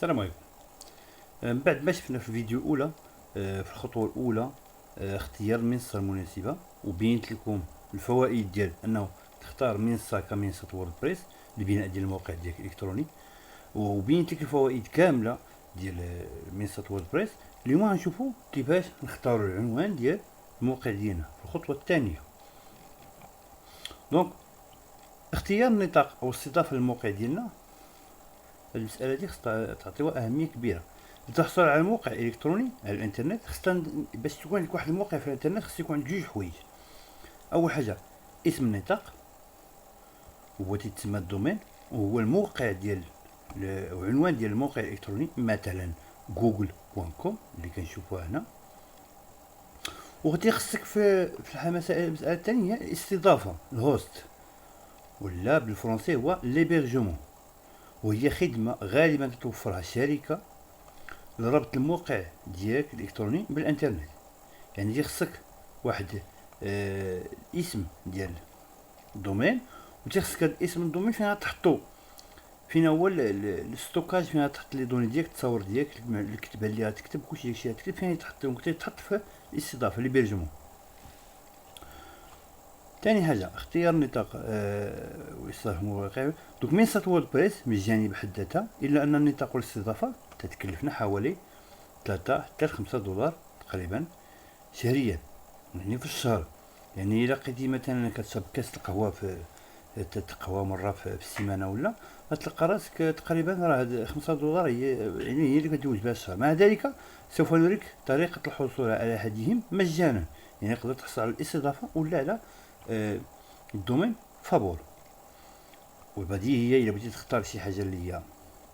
السلام عليكم. من بعد ما شفنا في الفيديو الاولى، في الخطوه الاولى اختيار المنصه المناسبه، وبينت لكم الفوائد ديال انه تختار منصه كمنصه ووردبريس لبناء ديال الموقع ديالك الالكتروني، وبينت لك الفوائد كامله ديال منصه ووردبريس. اليوم غنشوفوا كيفاش نختاروا العنوان ديال الموقع ديالنا في الخطوه الثانيه. دونك اختيار النطاق او الاستضافه للموقع ديالنا، المساله دي خصها تعطيوها اهميه كبيره. لتحصل على موقع الكتروني على الانترنت باش تكون عندك واحد الموقع في الانترنت خص يكون عندك جوج حوايج. اول حاجه اسم النطاق، هو تيتسمى الدومين، وهو الموقع ديال او عنوان ديال الموقع الالكتروني، مثلا google.com اللي كنشوفوها هنا. وغادي خصك في المساله الثانيه هي الاستضافه، الهوست، ولا بالفرنسي هو ليبرجمون، وهي خدمه غالبا توفرها شركه لربط الموقع ديالك الالكتروني بالانترنت. يعني يجي خصك واحد اسم ديال الدومين، وتخصك هاد اسم الدومين فين تحطو، فين هو الستوكاج، فين تحط لي دوني ديالك، التصاور ديالك، الكتابه اللي غتكتب، كلشي داكشي اللي غتكتب فين تحط في الاستضافه ليبرجمون. ثاني حاجه اختيار النطاق واصلاح المواقع. دوك منصه ووردبريس مجاني بحد ذاتها، الا ان النطاق والاستضافه تتكلفنا حوالي 3 حتى 5 دولار تقريبا شهريا، يعني في الشهر. يعني الا لقيتي مثلا كتشرب كاس القهوه في قهوه مره في السيمانه، ولا غتلقى راسك تقريبا راه هاد 5 دولار هي اللي كدوز بها الشهر. مع ذلك سوف نوريك طريقه الحصول على احدهم مجانا، يعني تقدر تحصل على الاستضافه ولا على الدومين فابور. والبديهيه الا بغيتي تختار شي حاجه اللي هي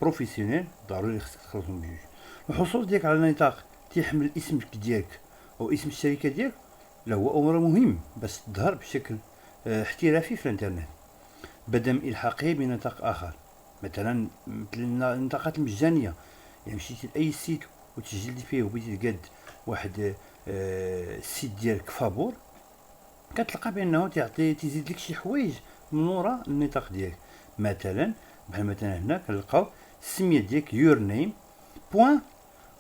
بروفيسيونيل، ضروري خصك تخلطهم بجوج. الحصول ديالك على نطاق تيحمل اسمك ديالك او اسم الشركه ديالك، لا هو امر مهم باش تظهر بشكل احترافي في الانترنت، بدل من الحاقه بنطاق اخر. مثلا مثل النطاقات المجانيه، يعني مشيتي لاي سيت وتسجلتي فيه وبغيتي تقاد واحد السيت ديالك فابور، كتلقى بانه تيزيد لك شي حوايج من وراء النطاق ديالك. مثلا بحال مثلا هنا كنلقاو السميه ديالك يور نيم بوان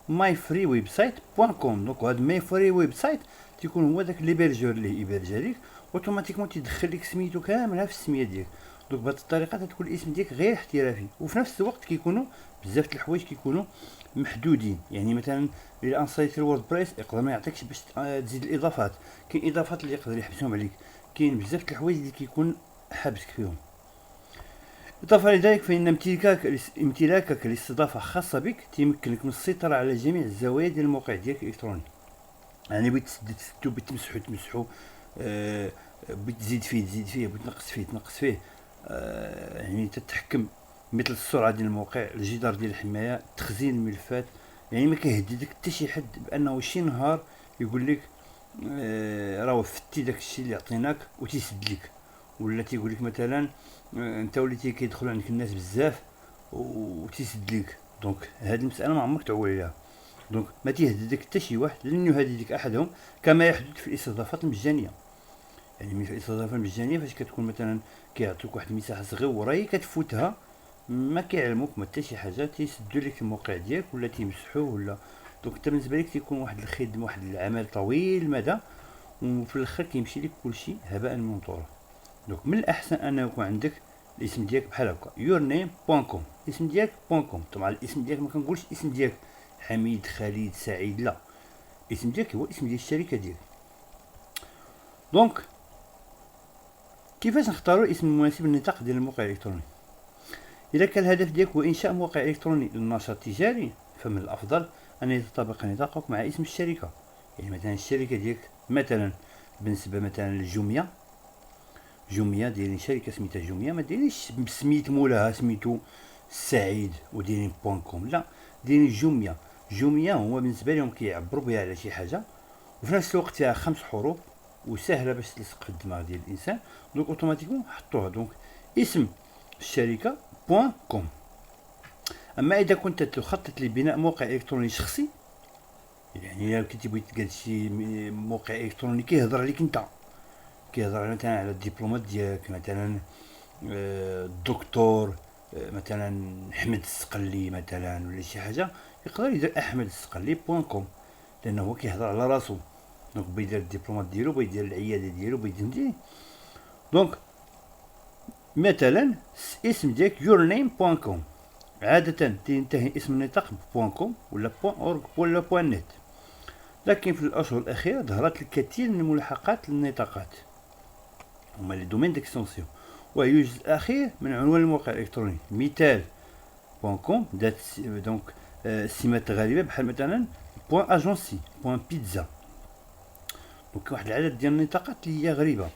ماي فري ويب سايت بوان كوم. دونك هاد ماي فري ويب سايت تيكون هو داك ليبرجور اللي يبرجا ليك، اوتوماتيكمون تيدخل لك سميتو كاملها في السميه ديالك. دونك بهاد الطريقه تكون الاسم ديالك غير احترافي، وفي نفس الوقت كيكونوا بزاف د الحوايج كيكونوا محدودين. يعني مثلا الى انصايتي الووردبريس يقدر ما يعطيكش باش تزيد الاضافات، كاين اضافات اللي يقدر يحبسهم عليك، كاين بزاف د الحوايج اللي كيكون حابسك فيهم. إضافة لذلك فإن امتلاكك لاستضافة خاصة بك تيمكنك من السيطرة على جميع الزوايا ديال الموقع ديالك الإلكتروني. يعني بغيت تسدو، بغيت تمسحو، بغيت تزيد فيه، بغيت تنقص فيه، يعني تتحكم مثل السرعة ديال الموقع، الجدار ديال الحماية، تخزين الملفات. يعني ما كيهددك حتى شي حد بأنه شي نهار يقول لك راه فتي داك الشيء اللي عطيناك وتيسد لك، ولا تيقول لك مثلا انت وليتي كيدخل عندك الناس بزاف وتيسد ليك. دونك هذه المساله ما عمرك تعول عليها. دونك ما تيهددك حتى شي واحد، لن يهددك احدهم، كما يحدث في الاستضافات المجانيه. يعني في الاستضافه المجانيه فاش كتكون مثلا كيعطيوك واحد المساحه صغيره هي كتفوتها، ما كيعلموك ما حتى شي حاجه، تيسدوا لك الموقع ديالك ولا تيمسحوه ولا. دونك انت بالنسبه لك تيكون واحد الخدمه، واحد العمل طويل المدى، وفي الاخر كيمشي لك كلشي هباء منثورا. دونك من الاحسن انه يكون عندك الاسم ديالك بحال هكا yourname.com، الاسم ديالك .com. طبعا الاسم ديالك ما كنقولش الاسم ديالك حميد خالد سعيد، لا، الاسم ديالك هو الاسم ديال الشركه ديالك. دونك كيفاش نختاروا الاسم المناسب للنطاق ديال الموقع الالكتروني؟ اذا كان الهدف ديالك هو انشاء موقع الكتروني للنشاط التجاري، فمن الافضل ان يتطابق نطاقك مع اسم الشركه. يعني مثلا الشركه ديالك، مثلا بالنسبه مثلا للجوميه، جوميه دايرين شركه سميتها جوميه، ما دايرينش بسميت مولاها سميتو سعيد ودايرين بوان كوم، لا، دايرين جوميه. جوميه هو بالنسبه لهم كيعبروا بها على شي حاجه، وفي نفس الوقت فيها 5 حروف وسهله باش تلصق في الدماغ ديال الانسان. دونك اوتوماتيكمون حطوها. دونك اسم الشركه بوان كوم. اما اذا كنت تخطط لبناء موقع الكتروني شخصي، يعني الا كنتي بغيت تقاد شي موقع الكتروني كيهضر عليك انت، كيهضر مثلا على الدبلومات ديالك، مثلا الدكتور، مثلا احمد السقلي مثلا ولا شي حاجه، يقدر يدير احمد السقلي بوان كوم، لانه هو كيهضر على راسو. دونك بغى يدير الدبلومات ديالو، بغى يدير العياده ديالو، بغى فهمتي. دونك مثلا اسم ديالك يور نيم بوان كوم، عادة تنتهي اسم النطاق بوان كوم ولا بوان اورغ ولا بوان نت. لكن في الاشهر الاخيره ظهرت الكثير من الملحقات للنطاقات، هما لي دومين ديكستونسيون، ويوجد الاخير من عنوان الموقع الالكتروني. مثال بوان كوم ذات دونك السمات الغريبه بحال مثلا بوان اجونسي، بوان بيتزا. دونك واحد العدد ديال النطاقات اللي هي غريبه.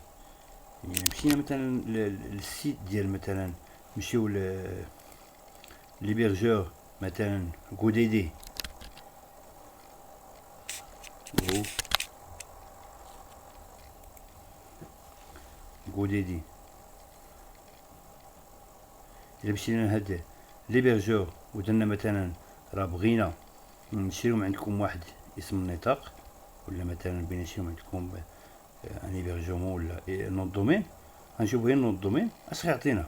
يعني مشينا مثلا للسيت ديال مثلا، نمشيو ليبرجور مثلا غوديدي غوديدي. الا مشينا لهاد ليبرجور ودرنا مثلا راه بغينا نشريو من عندكم واحد اسم النطاق، ولا مثلا بغينا نشريو من عندكم ان هيبرجومون ولا نوت دومين، غنشوفو غير نوت دومين اش غيعطينا.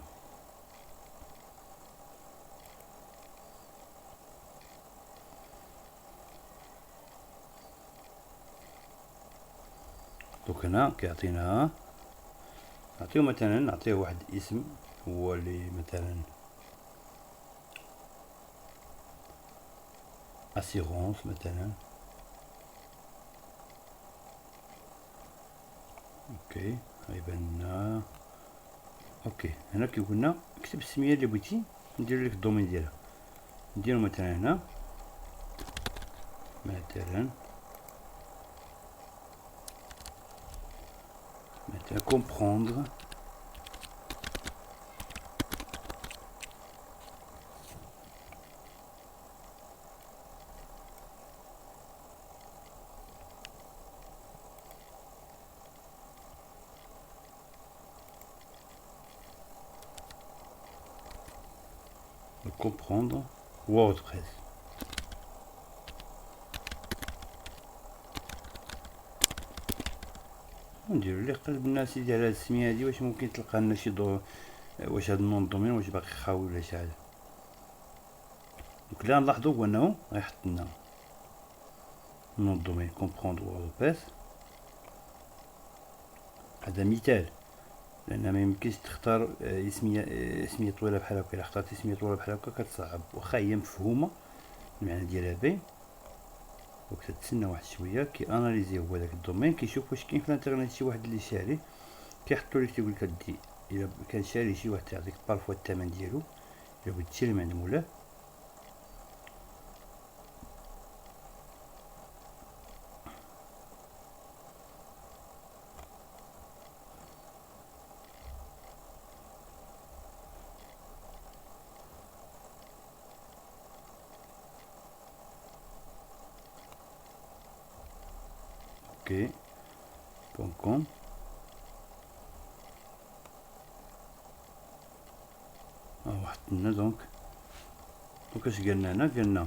دوك هنا كيعطينا، نعطيو مثلا نعطيو واحد اسم هو اللي مثلا اسيغونس مثلا. اوكي غيبان لنا. اوكي هنا كيقولنا اكتب السميه اللي بغيتي ندير لك الدومين ديالها. نديرو مثلا هنا مثلا كومبروندر. comprendre WordPress. نديرو اللي قلب لنا سيدي على هاد السميه هادي، واش ممكن تلقى لنا شي دور، واش هاد النون دومين واش باقي خاوي ولا شي حاجه. دونك اللي غنلاحظو هو انه غيحط لنا نون دومين كومبروندر WordPress. هذا مثال، لان ما يمكنش تختار اسميه طويله بحال هكا. الا اخترتي اسميه طويله بحال هكا كتصعب، واخا هي مفهومه المعنى ديالها باين. دونك تتسنى واحد شويه كي اناليزي هو داك الدومين، كيشوف واش كاين في الانترنت شي واحد اللي شاري، كيحطوا لك تيقول لك دي الا كان شاري شي واحد تعطيك بارفوا الثمن ديالو الا بغيتي تشري من عند مولاه. اوكي بون كوم. واحد لنا دونك اش قالنا هنا؟ قالنا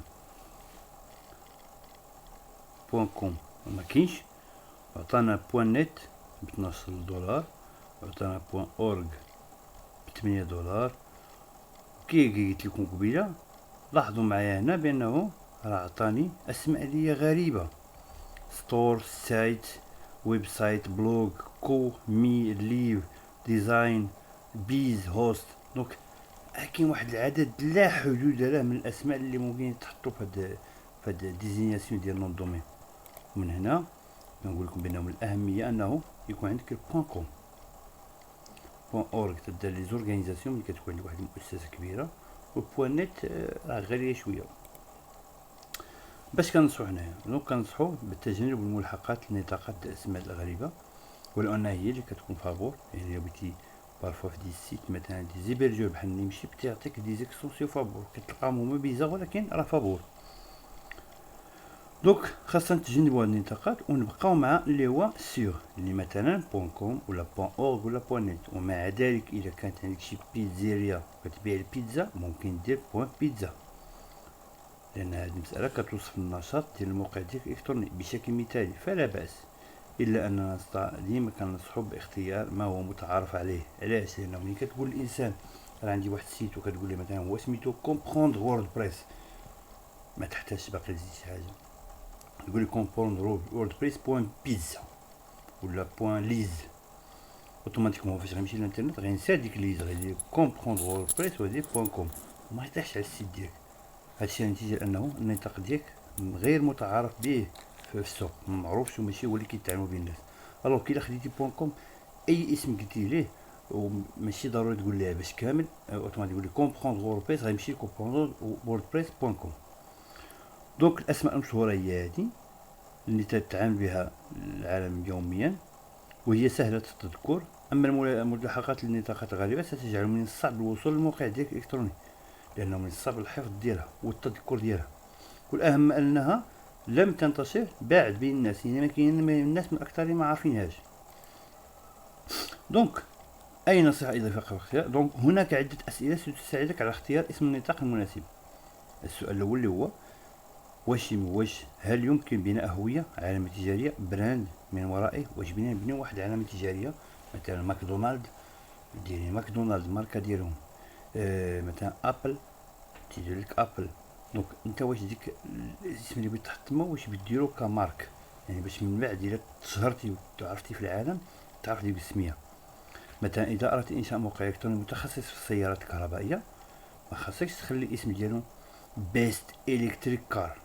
بوان كوم ما كاينش، عطانا بوان نت ب 12 دولار، عطانا بوان اورغ ب 8 دولار. كي قلت لكم قبيله، لاحظوا معايا هنا بانه راه عطاني اسماء اللي هي غريبه: ستور، سايت، ويب سايت، بلوج، كو، مي، ليف، ديزاين، بيز، هوست. دونك كاين واحد العدد لا حدود له من الاسماء اللي ممكن تحطوا في هاد الديزينياسيون ديال نون دومين. ومن هنا نقول لكم بانه من الاهميه انه يكون عندك بوان كوم. بوان اورغ تدير لي زورغانيزاسيون ملي كتكون عندك واحد المؤسسه كبيره، وبوان نت راه غاليه شويه. باش كنصحو هنايا؟ دونك كنصحو بالتجنب الملحقات النطاقات الاسماء الغريبه، ولو انها هي اللي كتكون فابور. يعني الا بغيتي بارفوا في دي سيت مثلا دي زيبرجور بحال نمشي بتعطيك دي زيكسونسيون فابور، كتلقاهم هما بيزار ولكن راه فابور. دونك خاصنا نتجنبوا هاد النطاقات ونبقاو مع اللي هو سيغ، اللي مثلا بوان كوم ولا بوان اورغ ولا بوان نت. ومع ذلك اذا كانت عندك شي بيتزيريا كتبيع البيتزا ممكن دير بوان بيتزا، لان هذه المساله كتوصف النشاط ديال الموقع ديالك الالكتروني بشكل مثالي، فلا باس. الا اننا ديما كنصحوا باختيار ما هو متعارف عليه. علاش؟ لانه ملي كتقول الانسان راه عندي واحد السيت وكتقول لي مثلا هو سميتو كومبروندر ووردبريس، ما تحتاجش باقي تزيد شي حاجه، تقول لي كومبروندر ووردبريس بوين بيتزا ولا بوين ليز، اوتوماتيكمون فاش غنمشي للانترنت غينسى ديك ليز، غيدير كومبروندر ووردبريس وغيدير بوين كوم، وما يطيحش على السيت ديالك. هادشي نتيجه لانه النطاق ديالك غير متعارف به في السوق، معروفش وماشي هو اللي كيتعاملوا به الناس. الوغ كي خديتي بوين كوم اي اسم قلتي ليه وماشي ضروري تقول ليه باش كامل، اوتوماتيك يقول لي كومبروندر ووردبريس، غيمشي كومبروندر ووردبريس بوين كوم. دونك الاسماء المشهوره هي هادي اللي تتعامل بها العالم يوميا وهي سهله التذكر. اما الملحقات النطاقات الغالبه ستجعل من الصعب الوصول للموقع ديالك الالكتروني، لانه من الصعب الحفظ ديالها والتذكر ديالها، والاهم انها لم تنتشر بعد بين الناس، يعني ما كاين الناس من اكثر ما عارفينهاش. دونك اي نصيحه اضافيه في الاختيار؟ دونك هناك عده اسئله ستساعدك على اختيار اسم النطاق المناسب. السؤال الاول اللي هو واش هل يمكن بناء هويه علامه تجاريه براند من ورائه؟ واش بينا نبنيو واحد علامه تجاريه مثلا ماكدونالد، ديالي ماكدونالد ماركه ديالهم، مثلا ابل تيدير لك ابل. دونك انت واش ديك الاسم اللي بغيت تحط تما واش بديرو كمارك، يعني باش من بعد الا تشهرتي وتعرفتي في العالم تعرف ديك السميه. مثلا اذا اردت انشاء موقع الكتروني متخصص في السيارات الكهربائيه ما خاصكش تخلي الاسم ديالو بيست الكتريك كار،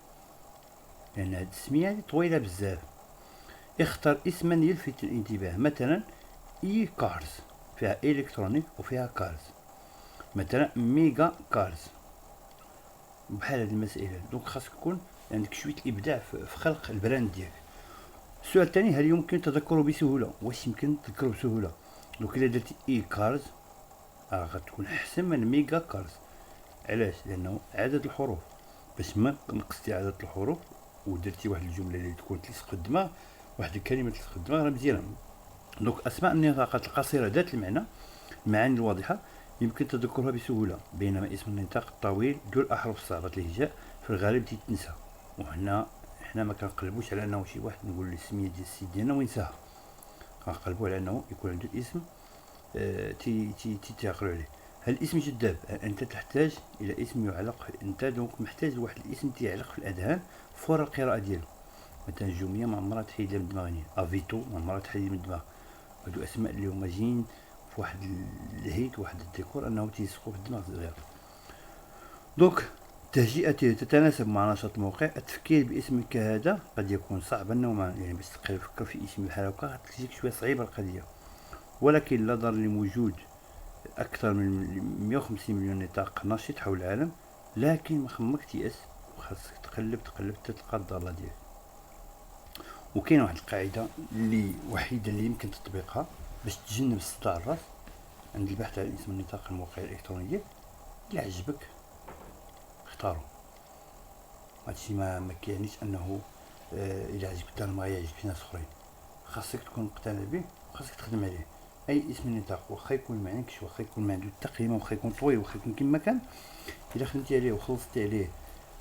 لان هاد السميه هادي طويله بزاف. اختر اسما يلفت الانتباه، مثلا اي كارز فيها الكترونيك وفيها كارز، مثلا ميجا كارز، بحال هاد المسائل. دونك خاصك يكون عندك شويه الابداع في خلق البراند ديالك. السؤال الثاني، هل يمكن تذكره بسهوله؟ واش يمكن تذكره بسهوله؟ دونك الا درتي اي كارز غتكون احسن من ميجا كارز. علاش؟ لانه عدد الحروف، باش ما نقصتي عدد الحروف ودرتي واحد الجمله اللي تكون تلصق في الدماغ، واحد الكلمه تلصق في الدماغ راه مزيانه. دونك اسماء النطاقات القصيره ذات المعنى المعاني الواضحه يمكن تذكرها بسهوله، بينما اسم النطاق الطويل ذو الاحرف صعبه الهجاء في الغالب تتنسى. وحنا ما كنقلبوش على انه شي واحد نقول له السميه ديال السيد ديالنا وينساها، كنقلبوا على انه يكون عنده الاسم تعقلوا عليه. هل الاسم جذاب؟ انت تحتاج الى اسم يعلق، انت دونك محتاج لواحد الاسم تيعلق في الاذهان فور القراءه ديالو. مثلا جوميه ما عمرها تحيد لها من دماغي، افيتو ما عمرها تحيد من الدماغ. هادو اسماء اللي هما جايين في واحد الهيت واحد الديكور انه تيسقوا في الدماغ صغير. دونك تهجئته تتناسب مع نشاط الموقع. التفكير باسم كهذا قد يكون صعبا نوعا، يعني باش تفكر في اسم بحال هكا تجيك شويه صعيبه القضيه، ولكن لا ضر لوجود اكثر من 150 مليون نطاق نشيط حول العالم. لكن ما خمك تيأس، وخاصك تقلب حتى تلقى الضاله ديالك. وكاين واحد القاعده اللي وحيده اللي يمكن تطبيقها باش تجنب صداع الراس عند البحث على اسم النطاق الموقع الالكتروني ديالك. اللي عجبك اختارو، هادشي ما كيعنيش انه الا عجبك انا ما يعجبش ناس اخرين. خاصك تكون مقتنع به وخاصك تخدم عليه. اي اسم النطاق واخا يكون ما عندكش، واخا يكون ما عنده التقييم، واخا يكون طويل، واخا يكون كما كان، الا خدمتي عليه وخلصتي عليه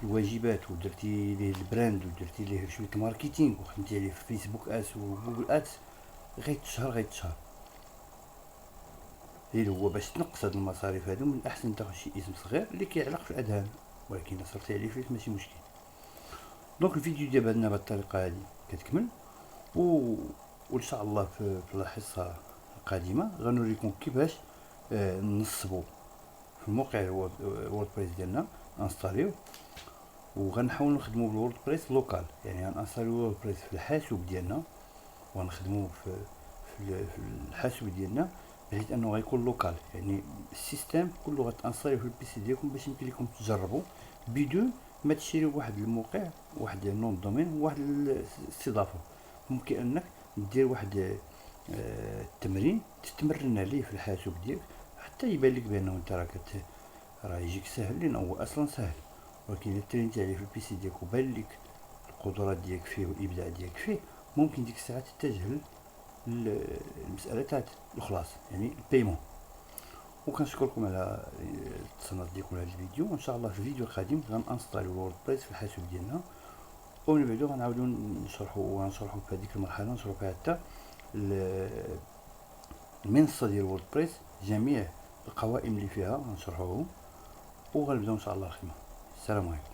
الواجبات ودرتي ليه البراند ودرتي ليه شويه الماركتينغ وخدمتي عليه في فيسبوك ادز وجوجل ادز، غيتشهر. اللي هو باش تنقص هاد المصاريف هادو من الاحسن تاخد شي اسم صغير اللي كيعلق في الاذهان، ولكن الا صرفتي عليه فلوس ماشي مشكل. دونك الفيديو ديالنا بهذه الطريقه هذه كتكمل، وان شاء الله في الحصه القادمه غنوريكم كيفاش نصبوا في الموقع الووردبريس ديالنا، انستاليو، وغنحاول نخدموا بالووردبريس لوكال، يعني غنانستاليو الووردبريس في الحاسوب ديالنا وغنخدموا في الحاسوب ديالنا، بحيث انه غيكون لوكال، يعني السيستم كله غتانستاليو في البيسي ديالكم باش يمكن لكم تجربوا بدون ما تشريو واحد الموقع، واحد نوم دومين، واحد الاستضافه. ممكن انك دير واحد التمرين تتمرن عليه في الحاسوب ديالك حتى يبان لك بانه انت راه يجيك سهل، لان هو اصلا سهل، ولكن الا ترينتي عليه في البيسي ديالك وبان لك القدرات ديالك فيه والابداع ديالك فيه، ممكن ديك الساعه تتجه المساله تاعت الخلاص، يعني البيمون. وكنشكركم على التصنت ديالكم لهذا الفيديو، وان شاء الله في الفيديو القادم غنانستاليو الووردبريس في الحاسوب ديالنا، ومن بعد غنعاودو نشرحوا في هذيك المرحله نشرحوا فيها حتى المنصه ديال الووردبريس، جميع القوائم اللي فيها غنشرحوهم وغنبداو ان شاء الله الخدمه. السلام عليكم.